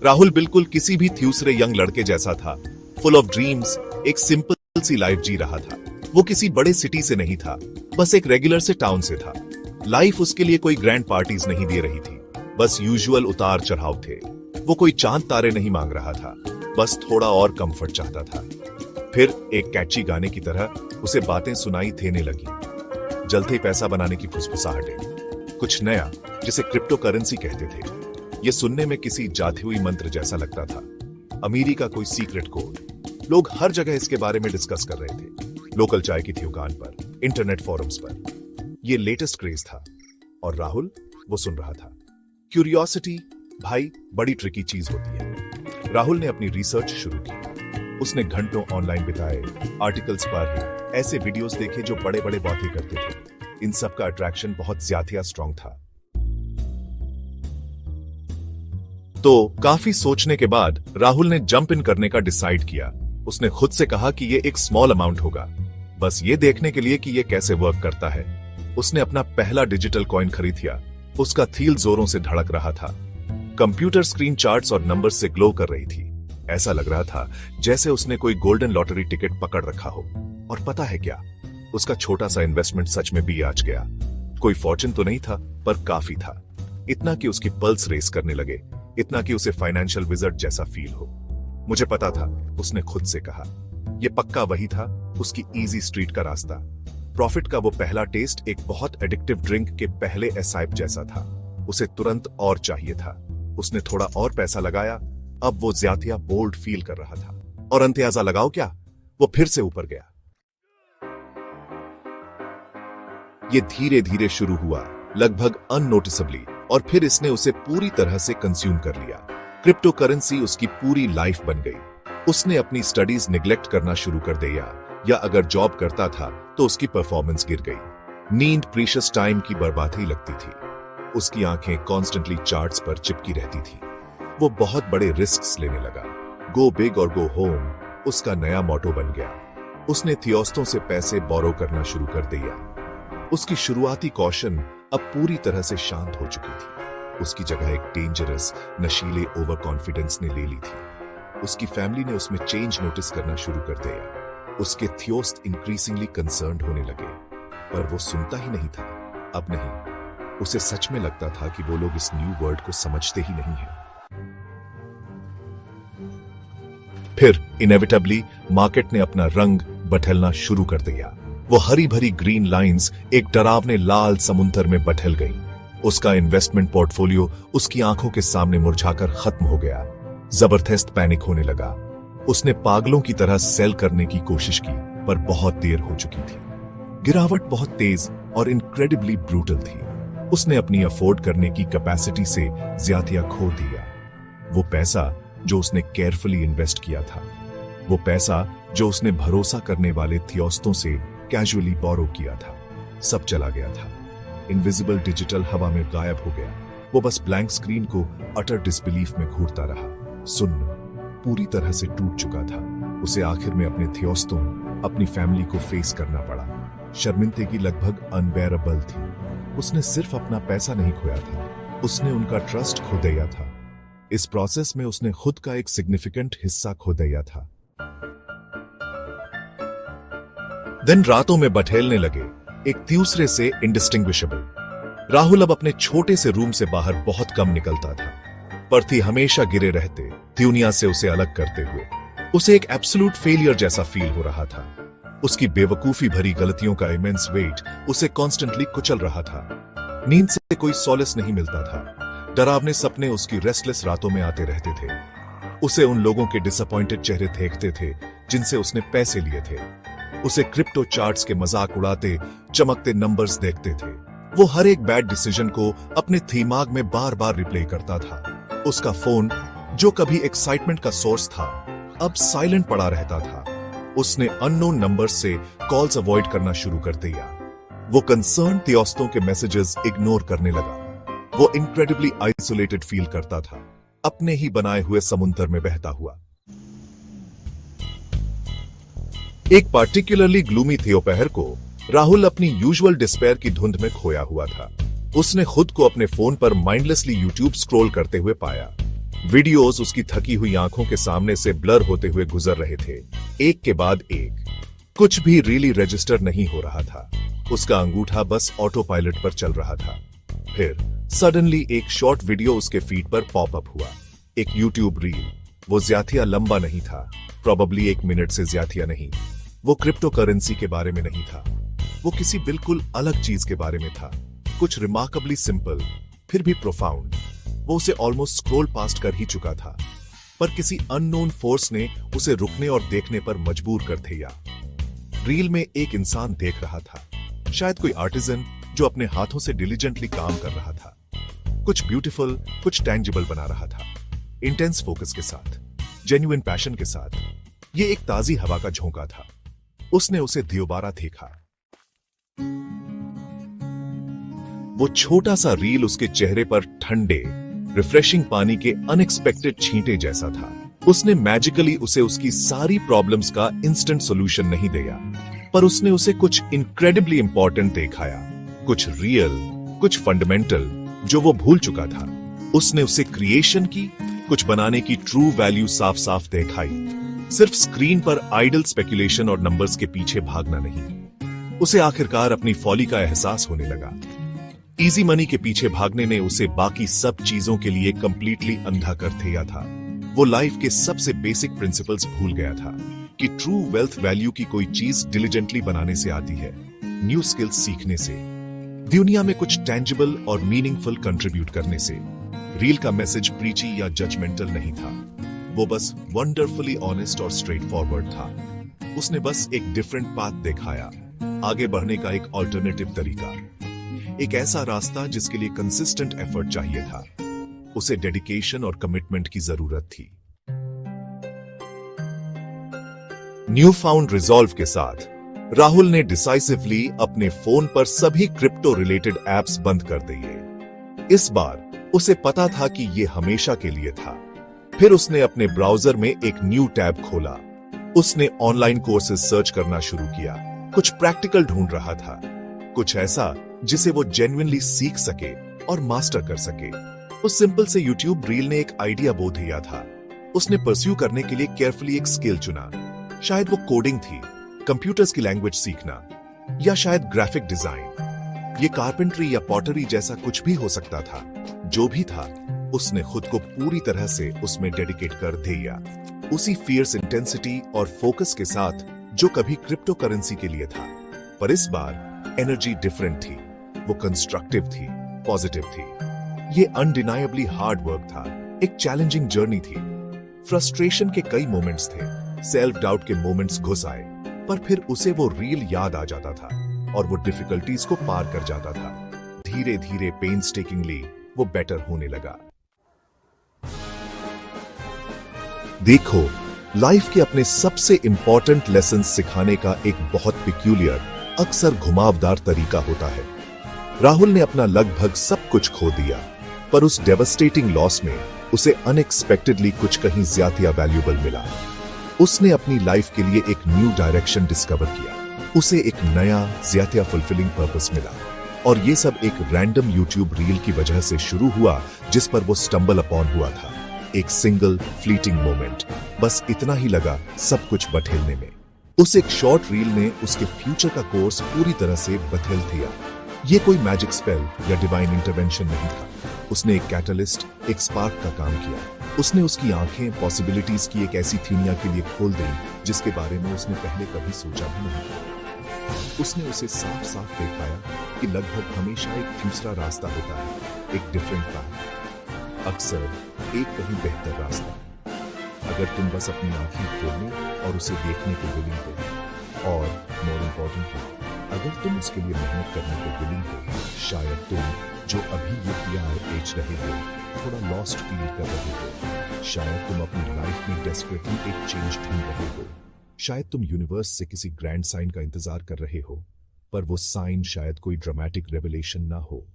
राहुल बिल्कुल किसी भी दूसरे यंग लड़के जैसा था, फुल ऑफ ड्रीम्स, एक सिंपल सी लाइफ जी रहा था। वो किसी बड़े सिटी से नहीं था, बस एक रेगुलर से टाउन से था। लाइफ उसके लिए कोई ग्रैंड पार्टीज नहीं दे रही थी, बस यूजुअल उतार चढ़ाव थे। वो कोई चांद तारे नहीं मांग रहा था, बस थोड़ा और कंफर्ट चाहता था। फिर एक कैची गाने की तरह उसे बातें सुनाई देने लगी। जल्दी पैसा बनाने की फुसफुसाहटें, कुछ नया जिसे क्रिप्टो करेंसी कहते थे। यह सुनने में किसी जाती हुई मंत्र जैसा लगता था, अमीरी का कोई सीक्रेट कोड। लोग हर जगह इसके बारे में डिस्कस कर रहे थे, लोकल चाय की दुकान पर, इंटरनेट फोरम्स पर। यह लेटेस्ट क्रेज था और राहुल वो सुन रहा था। क्यूरियोसिटी भाई बड़ी ट्रिकी चीज होती है। राहुल ने अपनी रिसर्च शुरू की। उसने घंटों ऑनलाइन बिताए, आर्टिकल्स पढ़े, ऐसे वीडियोस देखे जो बड़े बड़े बातें करते थे। इन सब का अट्रैक्शन बहुत ज्यादा स्ट्रांग था। तो काफी सोचने के बाद राहुल ने जंप इन करने का डिसाइड किया। उसने खुद से कहा कि यह एक स्मॉल अमाउंट होगा, बस ये देखने के लिए कि यह कैसे वर्क करता है। उसने अपना पहला डिजिटल कॉइन खरीद लिया। उसका थील जोरों से धड़क रहा था। कंप्यूटर स्क्रीन चार्ट्स और नंबर्स से ग्लो कर रही थी। ऐसा लग रहा था जैसे उसने कोई गोल्डन लॉटरी टिकट पकड़ रखा हो। और पता है क्या, उसका छोटा सा इन्वेस्टमेंट सच में भी आज गया। कोई फॉर्चून तो नहीं था, पर काफी था। इतना कि उसकी पल्स रेस करने लगे, इतना कि उसे फाइनेंशियल विजर्ड जैसा फील हो। मुझे पता था, उसने खुद से कहा। यह पक्का वही था, उसकी इजी स्ट्रीट का रास्ता। प्रॉफिट का वो पहला टेस्ट एक बहुत एडिक्टिव ड्रिंक के पहले एसाइप जैसा था। उसे तुरंत और चाहिए था। उसने थोड़ा और पैसा लगाया। अब वो ज्यादा बोल्ड फील कर रहा था। और अंदाजा लगाओ क्या, वो फिर से ऊपर गया। ये धीरे धीरे शुरू हुआ, लगभग अननोटिसेबली, और फिर इसने उसे पूरी तरह से कंज्यूम कर लिया। क्रिप्टो करेंसी उसकी पूरी लाइफ बन गई। उसने अपनी स्टडीज निग्लेक्ट करना शुरू कर दिया, या अगर जॉब करता था तो उसकी परफॉर्मेंस गिर गई। नींद प्रीशियस टाइम की बर्बादी लगती थी। उसकी आंखें कॉन्स्टेंटली चार्ट्स पर चिपकी रहती थी। वो बहुत बड़े रिस्क्स लेने लगा। गो बिग और गो होम उसका नया मोटो बन गया। उसने थियोस्तों से पैसे बोरो करना शुरू कर दिया। उसकी शुरुआती कौशन अब पूरी तरह से शांत हो चुकी थी। उसकी जगह एक डेंजरस, नशीले ओवर कॉन्फिडेंस ने ले ली थी। उसकी फैमिली ने उसमें चेंज नोटिस करना शुरू कर दिया। उसके थियोस्ट इंक्रीजिंगली कंसर्न्ड होने लगे, पर वो सुनता ही नहीं था। अब नहीं, उसे सच में लगता था कि वो लोग इस न्यू वर्ल्ड को समझते ही नहीं हैं। फिर इनेविटेबली मार्केट ने अपना रंग बदलना शुरू कर दिया। वो हरी भरी ग्रीन लाइंस एक डरावने लाल समुंदर में बदल गई। उसका इन्वेस्टमेंट पोर्टफोलियो उसकी आंखों के सामने मुरझाकर खत्म हो गया। जबरदस्त पैनिक होने लगा। उसने पागलों की तरह सेल करने की कोशिश की, पर बहुत देर हो चुकी थी। गिरावट बहुत तेज और इनक्रेडिबली ब्रूटल थी। उसने अपनी अफोर्ड करने की कैपेसिटी से ज्यादा खो दिया। वो पैसा जो उसने केयरफुली इन्वेस्ट किया था, वो पैसा जो उसने भरोसा करने वाले थियोस्तों से कैजुअली बोरो किया था, सब चला गया था। इनविजिबल डिजिटल हवा में गायब हो गया। वो बस ब्लैंक स्क्रीन को अटर डिसबिलीफ में घूरता रहा। सुन्न पूरी तरह से टूट चुका था। उसे आखिर में अपने थियोस्तों, अपनी फैमिली को फेस करना पड़ा। शर्मिंदगी लगभग अनबेरेबल थी। उसने सिर्फ अपना पैसा नहीं खोया था, उसने उनका ट्रस्ट खो दिया था। इस प्रोसेस में उसने खुद का एक सिग्निफिकेंट हिस्सा खो दिया था। दिन रातों में बठेलने लगे, एक दूसरे से इंडिस्टिंग्विशेबल। राहुल अब अपने छोटे से रूम से बाहर बहुत कम निकलता था। पर्थी हमेशा गिरे रहते, दुनिया से उसे अलग करते हुए। उसे एक एब्सोल्यूट फेलियर जैसा फील हो रहा था। उसकी बेवकूफी भरी गलतियों का इमेंस वेट उसे कॉन्स्टेंटली कुचल रहा था। नींद से कोई सॉलिस नहीं मिलता था। डरावने सपने उसकी रेस्टलेस रातों में आते रहते थे। उसे उन लोगों के डिसअपॉइंटेड चेहरे देखते थे जिनसे उसने पैसे लिए थे। उसे क्रिप्टो चार्ट्स के मजाक उड़ाते, चमकते नंबर्स देखते थे। वो हर एक बैड डिसीजन को अपने दिमाग में बार बार रिप्ले करता था। उसका फोन, जो कभी एक्साइटमेंट का सोर्स था, अब साइलेंट पड़ा रहता था। उसने अननोन नंबर से कॉल्स अवॉइड करना शुरू कर दिया। वो कंसर्न थियोस्तों के मैसेजेस इग्नोर करने लगा। वो इनक्रेडिबली आइसोलेटेड फील करता था, अपने ही बनाए हुए समुद्र में बहता हुआ। एक पार्टिकुलरली ग्लूमी दोपहर को राहुल अपनी यूजुअल डिस्पेयर की धुंध में खोया हुआ था। उसने खुद को अपने फोन पर माइंडलेसली यूट्यूब स्क्रॉल करते हुए पाया। वीडियोस उसकी थकी हुई आंखों के सामने से ब्लर होते हुए गुजर रहे थे, एक के बाद एक। कुछ भी रियली रजिस्टर नहीं हो रहा था। उसका अंगूठा बस ऑटो पायलट पर चल रहा था। फिर सडनली एक शॉर्ट वीडियो उसके फीड पर पॉपअप हुआ, एक यूट्यूब रील। वो ज्यादा लंबा नहीं था, प्रोबेबली 1 मिनट से ज्यादा नहीं। वो क्रिप्टो करेंसी के बारे में नहीं था, वो किसी बिल्कुल अलग चीज के बारे में था, कुछ रिमार्केबली सिंपल फिर भी प्रोफाउंड। वो उसे ऑलमोस्ट स्क्रॉल पास्ट कर ही चुका था, पर किसी अननोन फोर्स ने उसे रुकने और देखने पर मजबूर कर दिया। रील में एक इंसान देख रहा था, शायद कोई आर्टिजन जो अपने हाथों से डिलीजेंटली काम कर रहा था, कुछ ब्यूटीफुल, कुछ टैंजिबल बना रहा था, इंटेंस फोकस के साथ, जेन्युइन पैशन के साथ। ये एक ताजी हवा का झोंका था। उसने उसे दोबारा देखा। वो छोटा सा रील उसके चेहरे पर ठंडे रिफ्रेशिंग पानी के अनएक्सपेक्टेड छींटे जैसा था। उसने मैजिकली उसे उसकी सारी प्रॉब्लम्स का इंस्टेंट सॉल्यूशन नहीं दिया, पर उसने उसे कुछ इनक्रेडिबली इंपॉर्टेंट दिखाया, कुछ रियल, कुछ फंडामेंटल जो वो भूल चुका था। उसने उसे क्रिएशन की, कुछ बनाने की ट्रू वैल्यू साफ साफ दिखाई। सिर्फ स्क्रीन पर आइडल स्पेकुलेशन और नंबर्स के पीछे भागना नहीं। उसे आखिरकार अपनी फॉली का एहसास होने लगा। इजी मनी के पीछे भागने ने उसे बाकी सब चीजों के लिए कंप्लीटली अंधा कर दिया था। वो लाइफ के सबसे बेसिक प्रिंसिपल्स भूल गया था कि ट्रू वेल्थ वैल्यू की कोई चीज डिलिजेंटली बनाने से आती है, न्यू स्किल्स सीखने से, दुनिया में कुछ टेंजिबल और मीनिंगफुल कंट्रीब्यूट करने से। रील का मैसेज प्रीची या जजमेंटल नहीं था, वो बस वंडरफुली ऑनेस्ट और स्ट्रेट फॉरवर्ड था। उसने बस एक डिफरेंट पाथ दिखाया, आगे बढ़ने का एक ऑल्टरनेटिव तरीका, एक ऐसा रास्ता जिसके लिए कंसिस्टेंट एफर्ट चाहिए था। उसे डेडिकेशन और कमिटमेंट की जरूरत थी। न्यू फाउंड रिजॉल्व के साथ राहुल ने डिसाइसिवली अपने फोन पर सभी क्रिप्टो रिलेटेड एप्स बंद कर दिए। इस बार उसे पता था कि यह हमेशा के लिए था। फिर उसने अपने ब्राउजर में एक न्यू टैब खोला। उसने ऑनलाइन कोर्सेज सर्च करना शुरू किया, कुछ प्रैक्टिकल ढूंढ रहा था, कुछ ऐसा जिसे वो जेन्युइनली सीख सके और मास्टर कर सके। उस सिंपल से यूट्यूब रील ने एक आइडिया बो दिया था। उसने परस्यू करने के लिए केयरफुली एक स्किल चुना। शायद वो कोडिंग थी, कंप्यूटर्स की लैंग्वेज सीखना, या शायद ग्राफिक डिजाइन, ये कारपेंटरी या पॉटरी जैसा कुछ भी हो सकता था। जो भी था, उसने खुद को पूरी तरह से उसमें डेडिकेट कर दिया, उसी फियर्स इंटेंसिटी और फोकस के साथ जो कभी क्रिप्टो करेंसी के लिए था। पर इस बार एनर्जी डिफरेंट थी, वो कंस्ट्रक्टिव थी, पॉजिटिव थी। ये अनडिनायबली हार्ड वर्क था, एक चैलेंजिंग जर्नी थी। फ्रस्ट्रेशन के कई मोमेंट्स थे, सेल्फ डाउट के मोमेंट्स घुस आए, पर फिर उसे वो रील याद आ जाता था और वो डिफिकल्टीज को पार कर जाता था। धीरे धीरे पेनस्टेकिंगली वो बेटर होने लगा। देखो, लाइफ के अपने सबसे इंपॉर्टेंट लेसन सिखाने का एक बहुत पिक्यूलियर, अक्सर घुमावदार तरीका होता है। राहुल ने अपना लगभग सब कुछ खो दिया, पर उस डेवस्टेटिंग लॉस में उसे अनएक्सपेक्टेडली कुछ कहीं ज्यादा वैल्यूएबल मिला। उसने अपनी लाइफ के लिए एक न्यू डायरेक्शन डिस्कवर किया, उसे एक नया ज्यादा फुलफिलिंग पर्पस मिला। और ये सब एक रैंडम यूट्यूब रील की वजह से शुरू हुआ जिस पर वो स्टम्बल अपॉन हुआ था। एक सिंगल फ्लीटिंग मोमेंट, बस इतना ही लगा सब कुछ बठेलने में। उस एक शॉर्ट रील ने उसके फ्यूचर का कोर्स पूरी तरह से बदल दिया। ये कोई मैजिक स्पेल या डिवाइन इंटरवेंशन नहीं था। उसने एक कैटलिस्ट, एक स्पार्क का काम किया। उसने उसकी आंखें पॉसिबिलिटीज की एक ऐसी दुनिया के लिए खोल दी जिसके बारे में उसने पहले कभी सोचा भी नहीं था। उसने उसे साफ साफ दिखाया कि लगभग हमेशा एक दूसरा रास्ता होता है, एक डिफरेंट पाथ, अक्सर एक कहीं बेहतर रास्ता, अगर तुम बस अपनी आंखें खोलने और उसे देखने को विलिंग हो, और मोर इम्पोर्टेंटली अगर तुम उसके लिए मेहनत करने को विलिंग हो। शायद तुम जो अभी ये किया एज रहे हो, थोड़ा लॉस्ट फील कर रहे हो, शायद तुम अपनी लाइफ में डेस्परेटली एक चेंज ढूंढ रहे हो, शायद तुम यूनिवर्स से किसी ग्रैंड साइन का इंतजार कर रहे हो, पर वो साइन शायद कोई ड्रामेटिक रेवलेशन ना हो,